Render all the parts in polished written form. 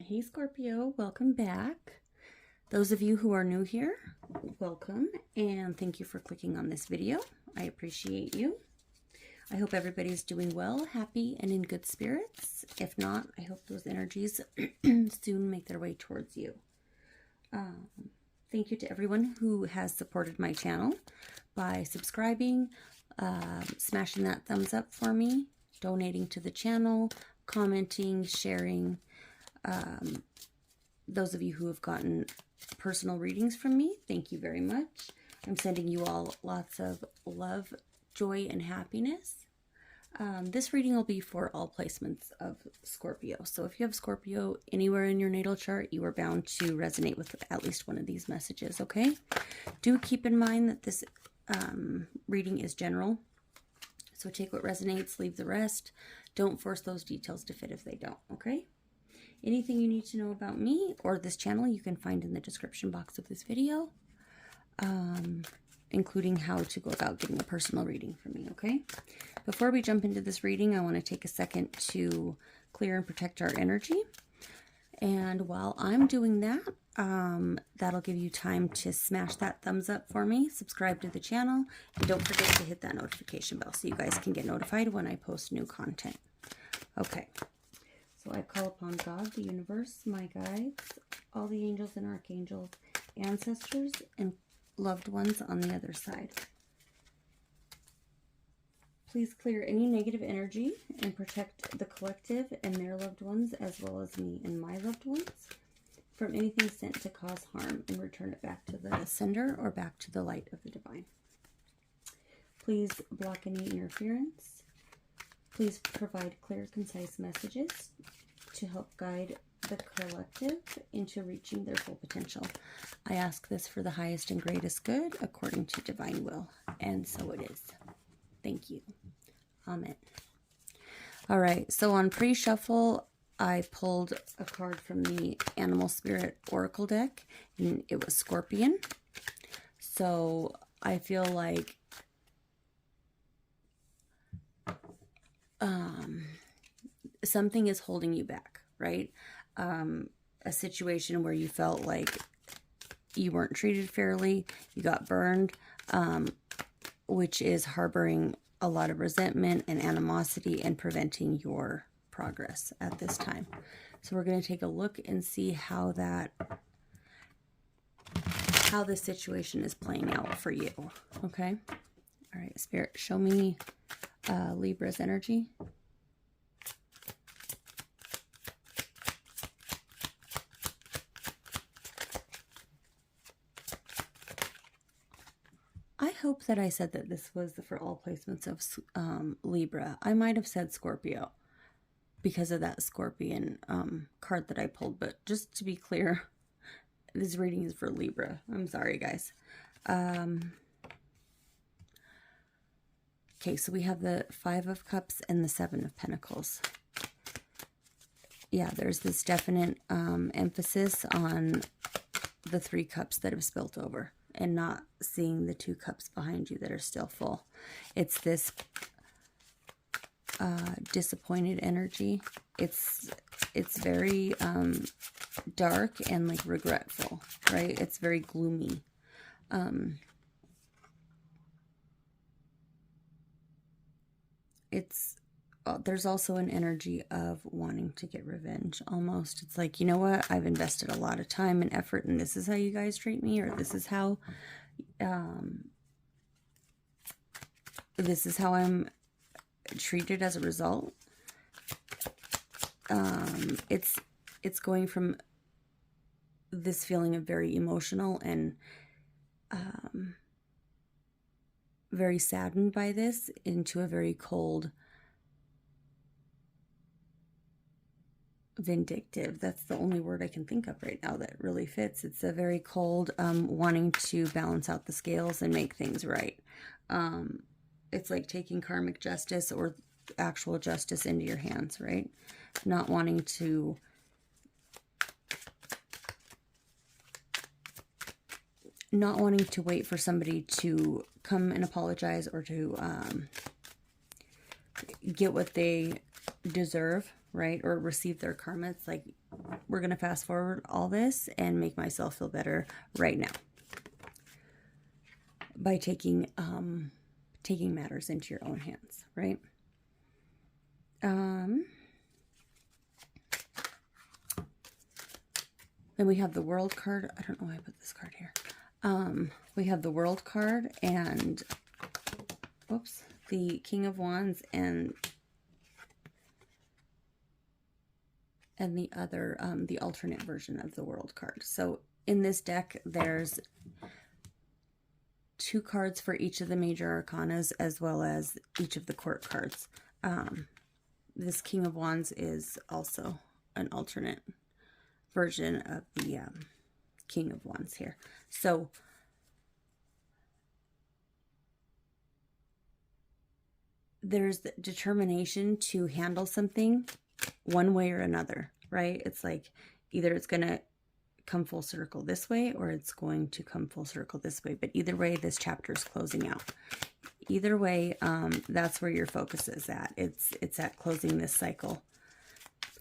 Hey Scorpio, welcome back. Those of you who are new here, welcome and thank you for clicking on this video. I appreciate you. I hope everybody's doing well, happy, and in good spirits. If not, I hope those energies soon make their way towards you. Thank you to everyone who has supported my channel by subscribing, smashing that thumbs up for me, donating to the channel, commenting, sharing. Those of you who have gotten personal readings from me, thank you very much. I'm sending you all lots of love, joy, and happiness. This reading will be for all placements of Scorpio. So if you have Scorpio anywhere in your natal chart, you are bound to resonate with at least one of these messages, okay? Do keep in mind that this reading is general. So take what resonates, leave the rest. Don't force those details to fit if they don't, okay? Anything you need to know about me or this channel, you can find in the description box of this video, including how to go about getting a personal reading from me, okay? Before we jump into this reading, I want to take a second to clear and protect our energy. And while I'm doing that, that'll give you time to smash that thumbs up for me, subscribe to the channel, and don't forget to hit that notification bell so you guys can get notified when I post new content. Okay. So I call upon God, the universe, my guides, all the angels and archangels, ancestors, and loved ones on the other side. Please clear any negative energy and protect the collective and their loved ones, as well as me and my loved ones, from anything sent to cause harm, and return it back to the sender or back to the light of the divine. Please block any interference. Please provide clear, concise messages to help guide the collective into reaching their full potential. I ask this for the highest and greatest good, according to divine will, and so it is. Thank you. Amen. All right, so on pre-shuffle, I pulled a card from the Animal Spirit Oracle deck, and it was Scorpion. So I feel like something is holding you back, right? A situation where you felt like you weren't treated fairly, you got burned, which is harboring a lot of resentment and animosity and preventing your progress at this time. So we're going to take a look and see how this situation is playing out for you. Okay? All right, Spirit, show me Libra's energy. I hope that I said that this was for all placements of Libra. I might have said Scorpio because of that Scorpion card that I pulled. But just to be clear, this reading is for Libra. I'm sorry, guys. Okay, so we have the Five of Cups and the Seven of Pentacles. Yeah, there's this definite emphasis on the three cups that have spilt over, and not seeing the two cups behind you that are still full. It's this disappointed energy. It's very dark and like regretful, right? It's very gloomy. There's also an energy of wanting to get revenge almost. It's like, you know what? I've invested a lot of time and effort, and this is how you guys treat me, or this is how I'm treated as a result. It's going from this feeling of very emotional and very saddened by this into a very cold, vindictive. That's the only word I can think of right now that really fits. It's a very cold, wanting to balance out the scales and make things right. It's like taking karmic justice or actual justice into your hands, right? Not wanting to wait for somebody to come and apologize or to get what they deserve, right? Or receive their karma. It's like we're going to fast forward all this and make myself feel better right now by taking matters into your own hands, right? Then we have the World card. I don't know why I put this card here. We have the World card and, whoops, the King of Wands and the other, the alternate version of the World card. So in this deck, there's 2 cards for each of the major arcanas as well as each of the court cards. This King of Wands is also an alternate version of the King of Wands here. So there's the determination to handle something one way or another, right? It's like either it's going to come full circle this way or it's going to come full circle this way. But either way, this chapter is closing out. Either way, that's where your focus is at. It's at closing this cycle,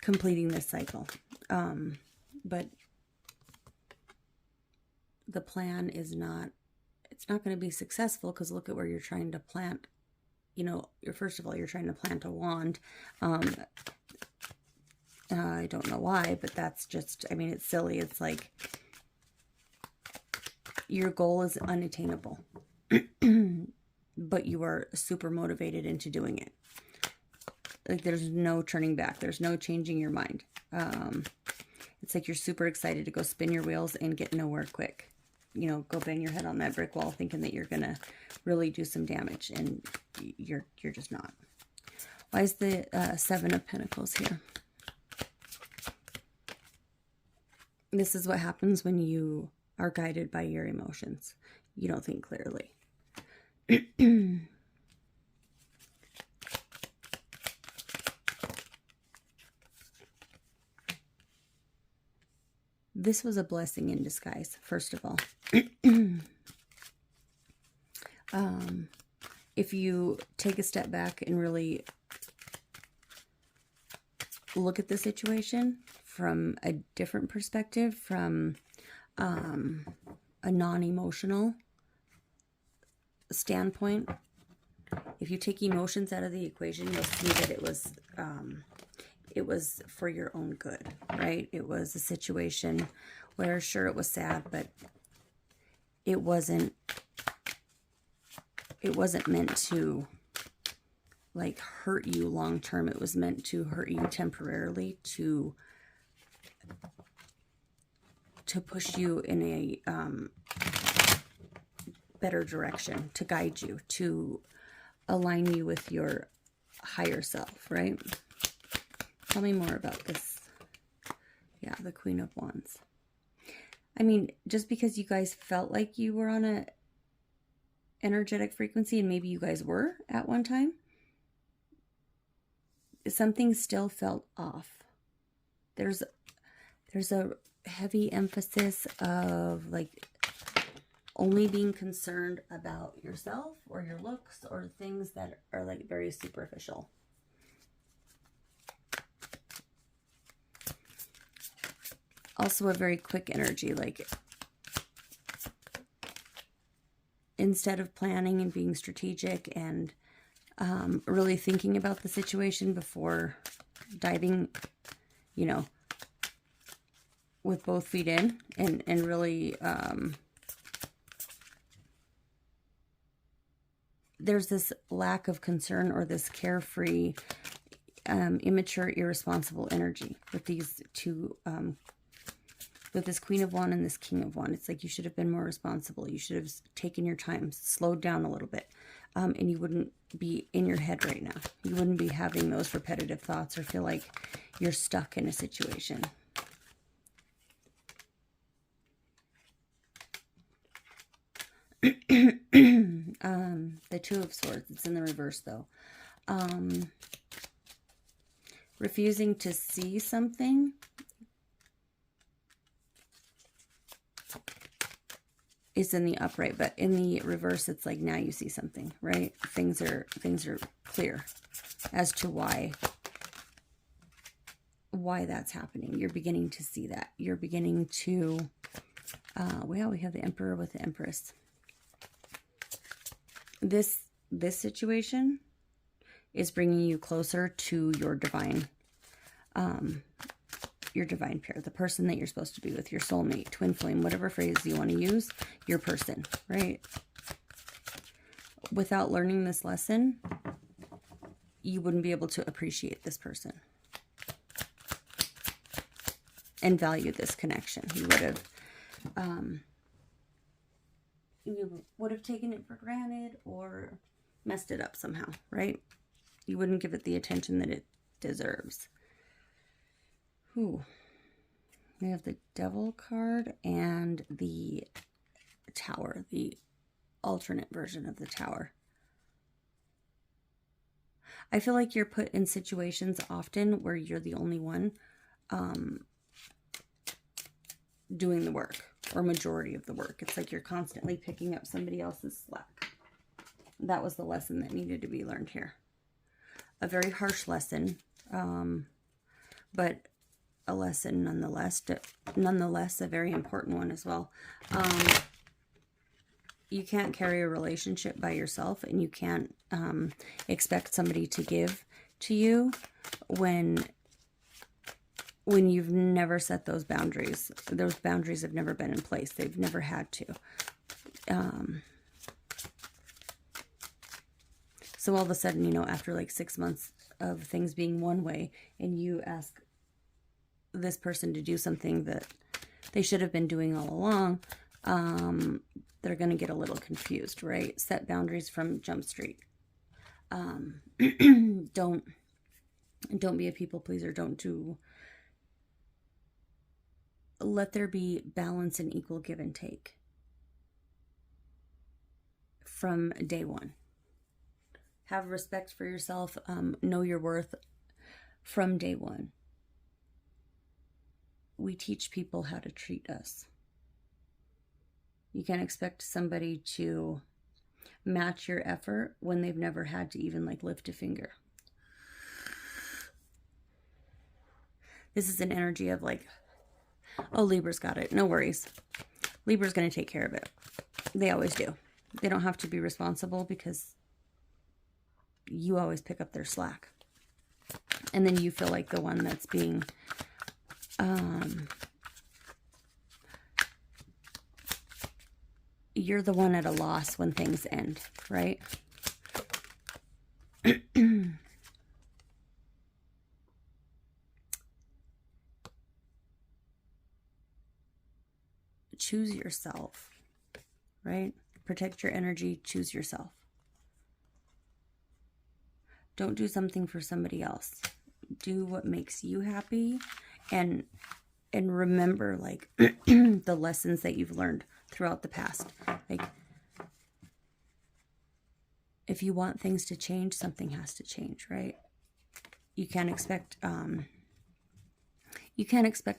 completing this cycle. But the plan is not, it's not going to be successful because look at where you're trying to plant, you know, first of all, you're trying to plant a wand. I don't know why, but that's just, I mean, it's silly. It's like your goal is unattainable, but you are super motivated into doing it. Like there's no turning back. There's no changing your mind. It's like you're super excited to go spin your wheels and get nowhere quick. You know, go bang your head on that brick wall thinking that you're going to really do some damage, and you're just not. Why is the 7 of Pentacles here? This is what happens when you are guided by your emotions. You don't think clearly. This was a blessing in disguise, first of all. If you take a step back and really look at the situation from a different perspective, from a non-emotional standpoint, if you take emotions out of the equation, you'll see that it was for your own good, right? It was a situation where, sure, it was sad, but it wasn't meant to like hurt you long term. It was meant to hurt you temporarily, to push you in a better direction, to guide you, to align you with your higher self, right? Tell me more about this. Yeah, the Queen of Wands. I mean, just because you guys felt like you were on a energetic frequency, and maybe you guys were at one time, something still felt off. There's a heavy emphasis of like only being concerned about yourself or your looks or things that are like very superficial. Also a very quick energy, like instead of planning and being strategic and really thinking about the situation before diving, you know, with both feet in and really there's this lack of concern or this carefree, immature, irresponsible energy with these two, with this Queen of Wands and this King of Wands. It's like you should have been more responsible. You should have taken your time, slowed down a little bit, and you wouldn't be in your head right now. You wouldn't be having those repetitive thoughts or feel like you're stuck in a situation. The Two of Swords, it's in the reverse though. Refusing to see something. Is in the upright, but in the reverse, it's like now you see something, right? Things are clear as to why why that's happening. You're beginning to see that. You're beginning to, well, we have the Emperor with the Empress. This situation is bringing you closer to your divine pair, the person that you're supposed to be with, your soulmate, twin flame, whatever phrase you want to use, your person, right? Without learning this lesson, you wouldn't be able to appreciate this person and value this connection. You would have taken it for granted or messed it up somehow, right? You wouldn't give it the attention that it deserves. Ooh. We have the Devil card and the Tower, the alternate version of the Tower. I feel like you're put in situations often where you're the only one doing the work, or majority of the work. It's like you're constantly picking up somebody else's slack. That was the lesson that needed to be learned here. A very harsh lesson, but a lesson nonetheless a very important one as well. You can't carry a relationship by yourself, and you can't expect somebody to give to you when you've never set those boundaries. Those boundaries have never been in place. They've never had to. So all of a sudden, you know, after like 6 months of things being one way, and you ask this person to do something that they should have been doing all along, they're going to get a little confused, right? Set boundaries from Jump Street. Don't be a people pleaser. Let there be balance and equal give and take from day one. Have respect for yourself. Know your worth from day one. We teach people how to treat us. You can't expect somebody to match your effort when they've never had to even like lift a finger. This is an energy of like, oh, Libra's got it. No worries. Libra's going to take care of it. They always do. They don't have to be responsible because you always pick up their slack. And then you feel like the one that's being you're the one at a loss when things end, right? Choose yourself, right? Protect your energy. Choose yourself. Don't do something for somebody else. Do what makes you happy, and remember like the lessons that you've learned throughout the past. Like, if you want things to change, something has to change, right? You can't expect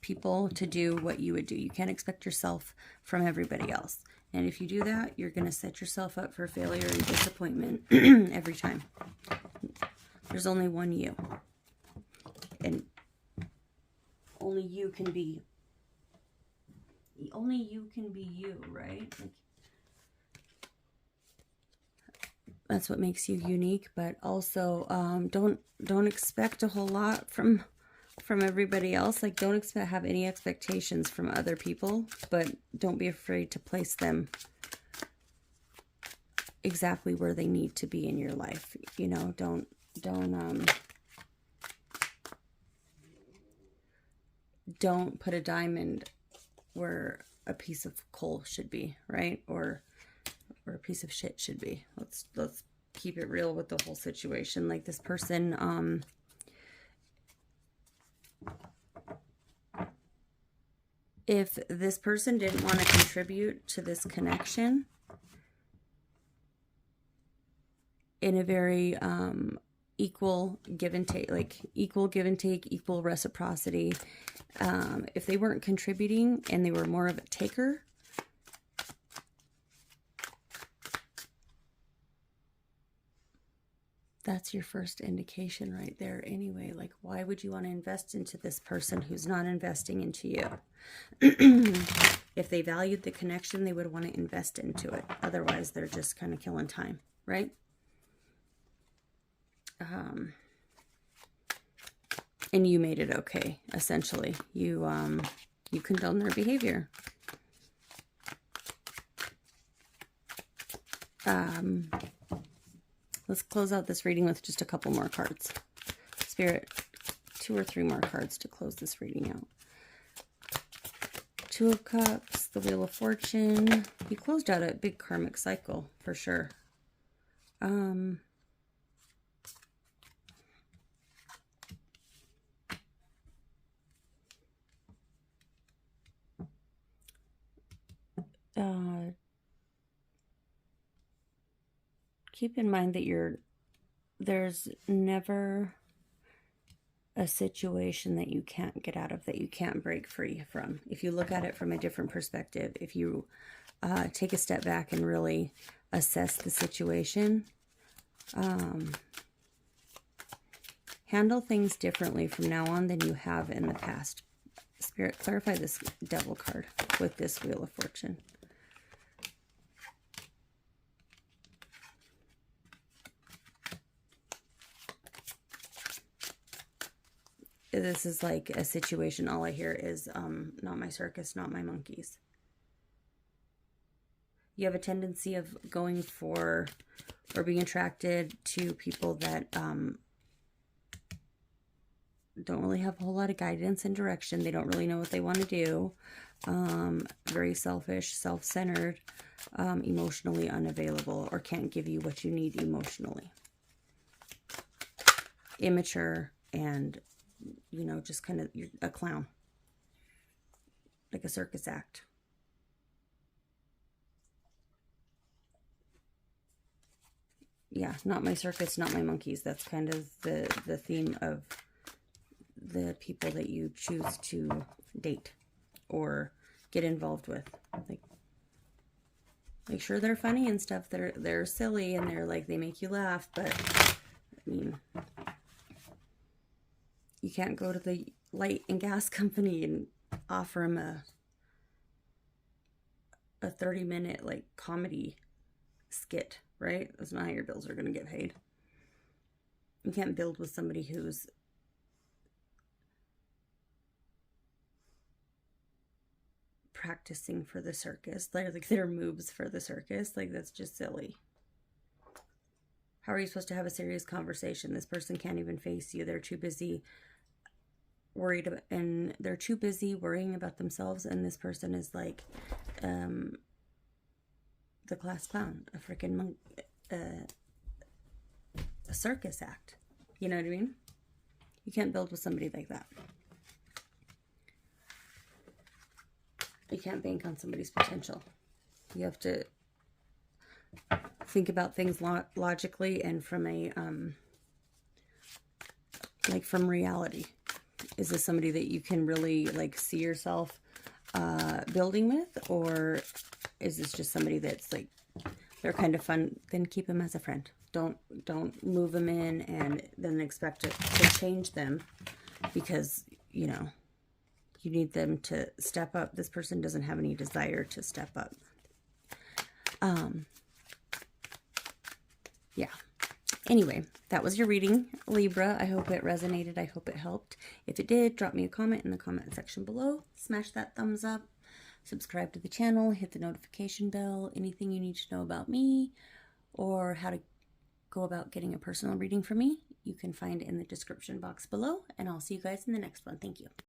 people to do what you would do. You can't expect yourself from everybody else. And if you do that, you're going to set yourself up for failure and disappointment every time. There's only one you. And only you can be you, right? Like, that's what makes you unique. But also, don't expect a whole lot from everybody else. Like, don't have any expectations from other people, but don't be afraid to place them exactly where they need to be in your life. You know, don't put a diamond where a piece of coal should be, right? Or a piece of shit should be. Let's keep it real with the whole situation. Like, this person, if this person didn't want to contribute to this connection in a very equal give and take, equal reciprocity, if they weren't contributing and they were more of a taker, That's your first indication right there anyway. Like, why would you want to invest into this person who's not investing into you? If they valued the connection, they would want to invest into it. Otherwise, they're just kind of killing time, right? And you made it okay, essentially. You condone their behavior. Let's close out this reading with just a couple more cards. Spirit, 2 or 3 more cards to close this reading out. 2 of Cups, the Wheel of Fortune. You closed out a big karmic cycle, for sure. Keep in mind that there's never a situation that you can't get out of, that you can't break free from. If you look at it from a different perspective, if you take a step back and really assess the situation, handle things differently from now on than you have in the past. Spirit, clarify this Devil card with this Wheel of Fortune. This is like a situation, all I hear is, not my circus, not my monkeys. You have a tendency of going for or being attracted to people that don't really have a whole lot of guidance and direction. They don't really know what they want to do. Very selfish, self-centered, emotionally unavailable, or can't give you what you need emotionally. Immature and, you know, just kind of a clown. Like a circus act. Yeah, not my circus, not my monkeys. That's kind of the theme of the people that you choose to date or get involved with. Like, make sure they're funny and stuff. They're silly and they're like, they make you laugh, but I mean, you can't go to the light and gas company and offer them a 30-minute like comedy skit, right? That's not how your bills are going to get paid. You can't build with somebody who's practicing for the circus. Like their moves for the circus. Like, that's just silly. How are you supposed to have a serious conversation? This person can't even face you. They're too busy worried about, and they're too busy worrying about themselves, and this person is like the class clown, a freaking monk, a circus act. You know what I mean? You can't build with somebody like that. You can't bank on somebody's potential. You have to think about things logically and from a like from reality. Is this somebody that you can really like see yourself building with, or is this just somebody that's like, they're kind of fun? Then keep them as a friend. Don't move them in and then expect to change them, because, you know, you need them to step up. This person doesn't have any desire to step up. Yeah. Anyway, that was your reading, Libra. I hope it resonated. I hope it helped. If it did, drop me a comment in the comment section below. Smash that thumbs up. Subscribe to the channel. Hit the notification bell. Anything you need to know about me or how to go about getting a personal reading from me, you can find in the description box below. And I'll see you guys in the next one. Thank you.